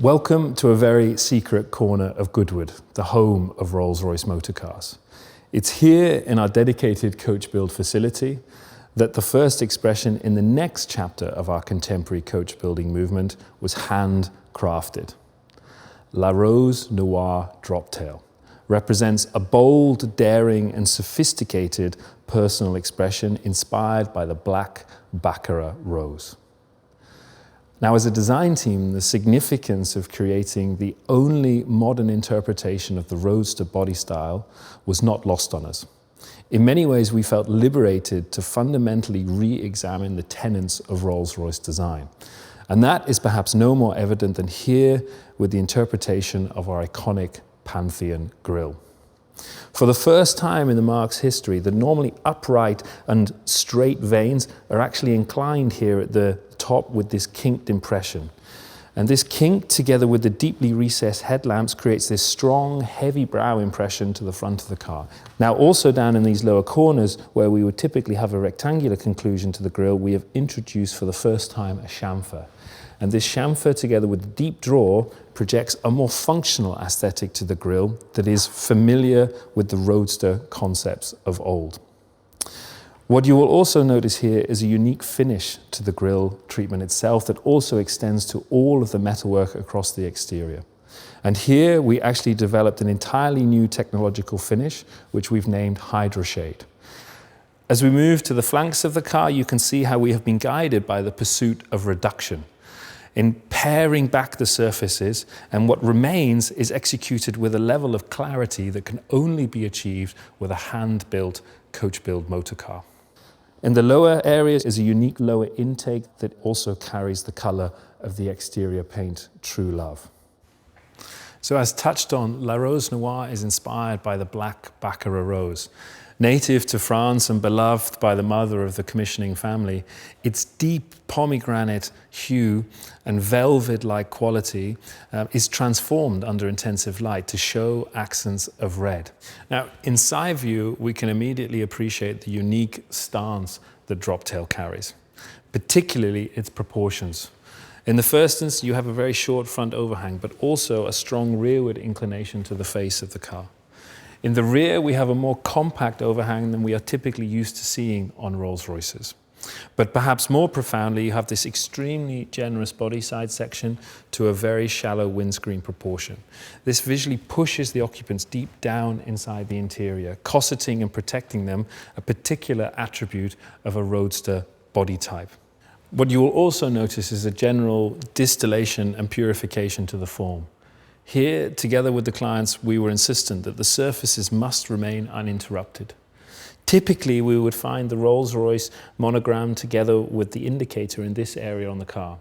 Welcome to a very secret corner of Goodwood, the home of Rolls-Royce motor cars. It's here in our dedicated Coachbuild facility that the first expression in the next chapter of our contemporary coach building movement was handcrafted. La Rose Noire Droptail represents a bold, daring and sophisticated personal expression inspired by the black Baccarat rose. Now, as a design team, the significance of creating the only modern interpretation of the Roadster body style was not lost on us. In many ways, we felt liberated to fundamentally re-examine the tenets of Rolls-Royce design. And that is perhaps no more evident than here with the interpretation of our iconic Pantheon grille. For the first time in the marque's history, the normally upright and straight vanes are actually inclined here at the top with this kinked impression. And this kink, together with the deeply recessed headlamps, creates this strong, heavy brow impression to the front of the car. Now, also down in these lower corners, where we would typically have a rectangular conclusion to the grille, we have introduced for the first time a chamfer. And this chamfer, together with the deep drawer, projects a more functional aesthetic to the grille that is familiar with the Roadster concepts of old. What you will also notice here is a unique finish to the grille treatment itself that also extends to all of the metalwork across the exterior. And here we actually developed an entirely new technological finish, which we've named Hydroshade. As we move to the flanks of the car, you can see how we have been guided by the pursuit of reduction in paring back the surfaces, and what remains is executed with a level of clarity that can only be achieved with a hand-built Coachbuild motor car. In the lower areas is a unique lower intake that also carries the color of the exterior paint, True Love. So as touched on, La Rose Noire is inspired by the black Baccarat rose. Native to France and beloved by the mother of the commissioning family, its deep pomegranate hue and velvet-like quality is transformed under intensive light to show accents of red. Now, in side view, we can immediately appreciate the unique stance that Droptail carries, particularly its proportions. In the first instance, you have a very short front overhang, but also a strong rearward inclination to the face of the car. In the rear, we have a more compact overhang than we are typically used to seeing on Rolls-Royces. But perhaps more profoundly, you have this extremely generous body side section to a very shallow windscreen proportion. This visually pushes the occupants deep down inside the interior, cosseting and protecting them, a particular attribute of a Roadster body type. What you will also notice is a general distillation and purification to the form. Here, together with the clients, we were insistent that the surfaces must remain uninterrupted. Typically, we would find the Rolls-Royce monogram together with the indicator in this area on the car.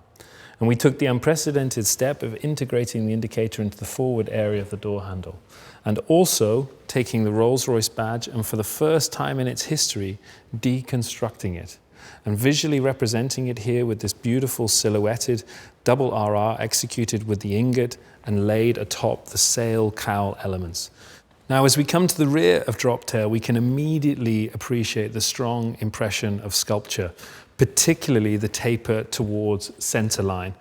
And we took the unprecedented step of integrating the indicator into the forward area of the door handle, and also taking the Rolls-Royce badge and, for the first time in its history, deconstructing it, and visually representing it here with this beautiful silhouetted double RR executed with the ingot and laid atop the sail cowl elements. Now, as we come to the rear of Droptail, we can immediately appreciate the strong impression of sculpture, particularly the taper towards centerline.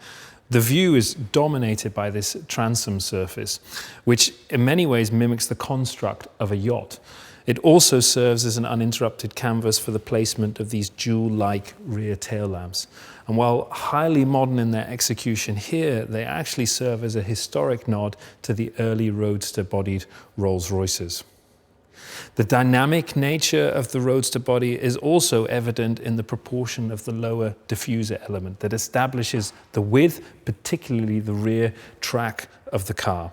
The view is dominated by this transom surface, which in many ways mimics the construct of a yacht. It also serves as an uninterrupted canvas for the placement of these jewel-like rear tail lamps. And while highly modern in their execution here, they actually serve as a historic nod to the early Roadster-bodied Rolls-Royces. The dynamic nature of the Roadster body is also evident in the proportion of the lower diffuser element that establishes the width, particularly the rear track of the car.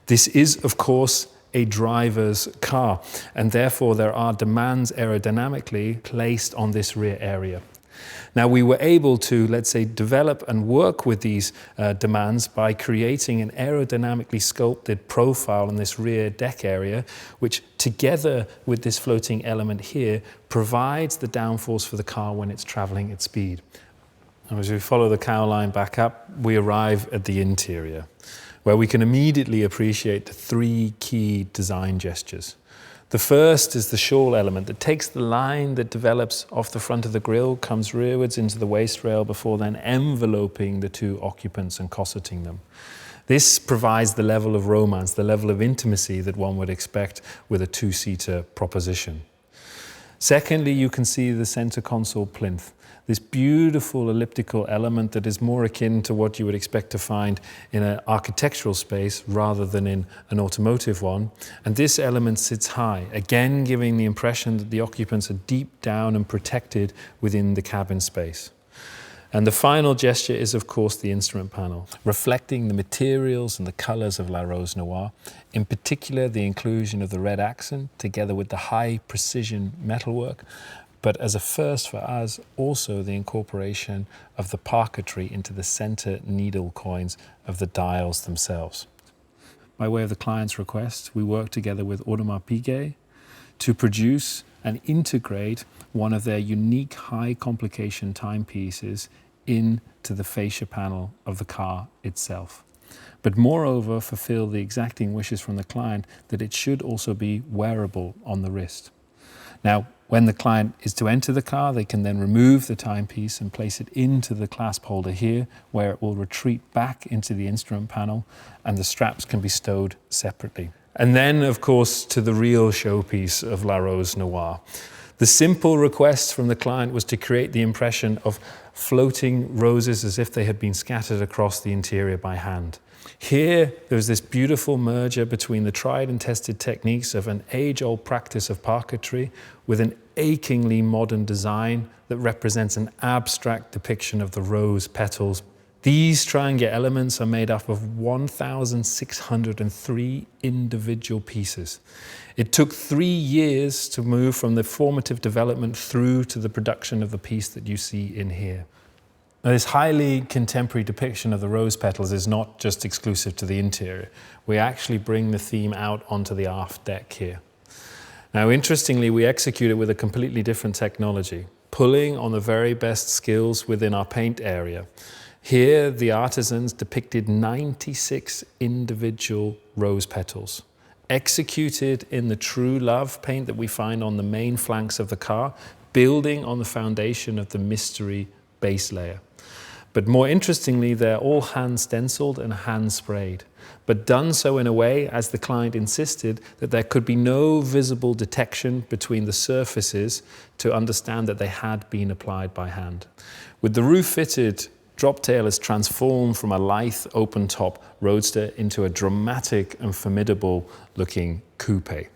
This is, of course, a driver's car, and therefore there are demands aerodynamically placed on this rear area. Now, we were able to, let's say, develop and work with these demands by creating an aerodynamically sculpted profile in this rear deck area, which together with this floating element here provides the downforce for the car when it's traveling at speed. And as we follow the cowl line back up, we arrive at the interior, where we can immediately appreciate the three key design gestures. The first is the shawl element that takes the line that develops off the front of the grille, comes rearwards into the waist rail before then enveloping the two occupants and cosseting them. This provides the level of romance, the level of intimacy that one would expect with a two-seater proposition. Secondly, you can see the center console plinth, this beautiful elliptical element that is more akin to what you would expect to find in an architectural space rather than in an automotive one. And this element sits high, again giving the impression that the occupants are deep down and protected within the cabin space. And the final gesture is, of course, the instrument panel, reflecting the materials and the colors of La Rose Noire, in particular the inclusion of the red accent together with the high precision metalwork, but as a first for us, also the incorporation of the parquetry into the center needle coins of the dials themselves. By way of the client's request, we worked together with Audemars Piguet to produce and integrate one of their unique high complication timepieces into the fascia panel of the car itself. But moreover, fulfill the exacting wishes from the client that it should also be wearable on the wrist. Now, when the client is to enter the car, they can then remove the timepiece and place it into the clasp holder here, where it will retreat back into the instrument panel and the straps can be stowed separately. And then, of course, to the real showpiece of La Rose Noire. The simple request from the client was to create the impression of floating roses as if they had been scattered across the interior by hand. Here, there's this beautiful merger between the tried and tested techniques of an age-old practice of parquetry with an achingly modern design that represents an abstract depiction of the rose petals. These triangular elements are made up of 1,603 individual pieces. It took 3 years to move from the formative development through to the production of the piece that you see in here. Now, this highly contemporary depiction of the rose petals is not just exclusive to the interior. We actually bring the theme out onto the aft deck here. Now, interestingly, we execute it with a completely different technology, pulling on the very best skills within our paint area. Here, the artisans depicted 96 individual rose petals, executed in the true love paint that we find on the main flanks of the car, building on the foundation of the mystery base layer. But more interestingly, they're all hand stenciled and hand sprayed, but done so in a way, as the client insisted, that there could be no visible detection between the surfaces to understand that they had been applied by hand. With the roof fitted, Droptail is transformed from a lithe open-top roadster into a dramatic and formidable looking coupe.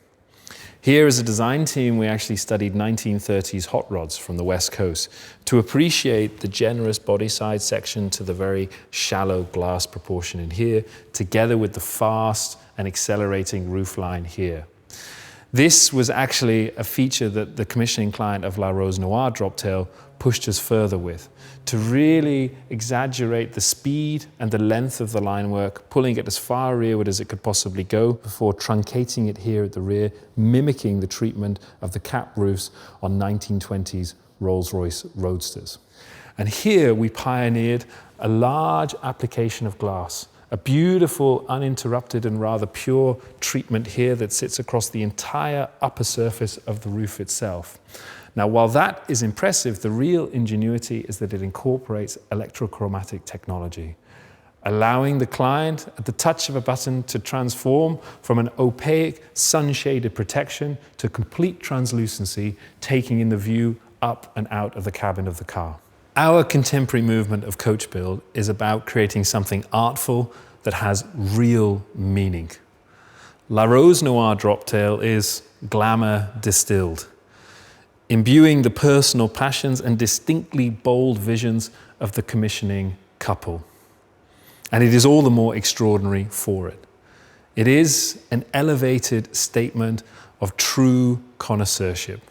Here as a design team, we actually studied 1930s hot rods from the West Coast to appreciate the generous body side section to the very shallow glass proportion in here, together with the fast and accelerating roofline here. This was actually a feature that the commissioning client of La Rose Noire Droptail pushed us further with, to really exaggerate the speed and the length of the line work, pulling it as far rearward as it could possibly go before truncating it here at the rear, mimicking the treatment of the cap roofs on 1920s Rolls-Royce Roadsters. And here we pioneered a large application of glass, a beautiful, uninterrupted and rather pure treatment here that sits across the entire upper surface of the roof itself. Now, while that is impressive, the real ingenuity is that it incorporates electrochromatic technology, allowing the client at the touch of a button to transform from an opaque, sun-shaded protection to complete translucency, taking in the view up and out of the cabin of the car. Our contemporary movement of Coachbuild is about creating something artful that has real meaning. La Rose Noire Droptail is glamour distilled, imbuing the personal passions and distinctly bold visions of the commissioning couple. And it is all the more extraordinary for it. It is an elevated statement of true connoisseurship.